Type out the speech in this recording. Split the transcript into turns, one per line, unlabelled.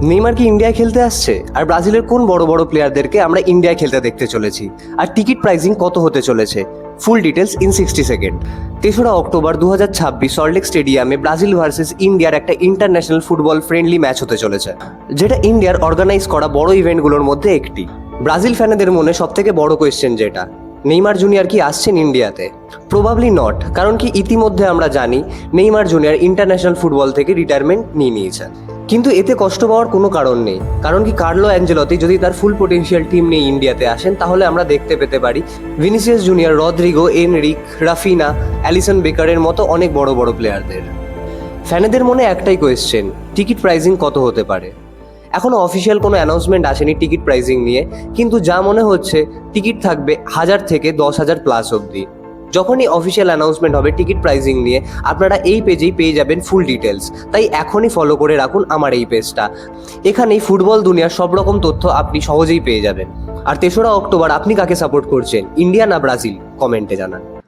Neymar কি ইন্ডিয়ায় খেলতে আসছে? আর ব্রাজিলের কোন বড় বড় প্লেয়ারদেরকে আমরা ইন্ডিয়ায় খেলতে দেখতে চলেছি? আর টিকিট প্রাইসিং কত হতে চলেছে? Full details in 60 second. 3রা অক্টোবর 2026 সল্টলেক স্টেডিয়ামে ব্রাজিল ভার্সেস ইন্ডিয়ার একটা ইন্টারন্যাশনাল ফুটবল ফ্রেন্ডলি ম্যাচ হতে চলেছে, যেটা ইন্ডিয়ার অর্গানাইজ করা বড় ইভেন্টগুলোর মধ্যে একটি। ব্রাজিল ফ্যানেদের মনে সবথেকে বড় কোয়েশ্চেন যেটা, নেইমার জুনিয়র কি আসছেন ইন্ডিয়াতে? প্রবাবলি নট, কারণ কি ইতিমধ্যে আমরা জানি নেইমার জুনিয়র ইন্টারন্যাশনাল ফুটবল থেকে রিটায়ারমেন্ট নিয়ে নিয়েছেন। কিন্তু এতে কষ্ট পাওয়ার কোনো কারণ নেই, কারণ কি কার্লো অ্যাঞ্জেলোতি যদি তার ফুল পোটেনশিয়াল টিম নিয়ে ইন্ডিয়াতে আসেন, তাহলে আমরা দেখতে পেতে পারি Vinicius Junior, Rodrigo, Endrick, Raphinha, Alisson বেকারের মতো অনেক বড় বড় প্লেয়ারদের। ফ্যানেদের মনে একটাই কোয়েশ্চেন, টিকিট প্রাইসিং কত হতে পারে? এখনো অফিসিয়াল কোনো অ্যানাউন্সমেন্ট আসেনি টিকিট প্রাইসিং নিয়ে, কিন্তু যা মনে হচ্ছে টিকিট থাকবে 1000 থেকে 10,000 প্লাস অবধি। যখনই অফিসিয়াল অ্যানাউন্সমেন্ট হবে টিকিট প্রাইসিং নিয়ে, আপনারা এই পেজেই পেয়ে যাবেন ফুল ডিটেলস। তাই এখনই ফলো করে রাখুন আমার এই পেজটা। এখানেই ফুটবল দুনিয়ার সব রকম তথ্য আপনি সহজেই পেয়ে যাবেন। আর 3রা অক্টোবর আপনি কাকে সাপোর্ট করছেন, ইন্ডিয়া না ব্রাজিল? কমেন্টে জানান।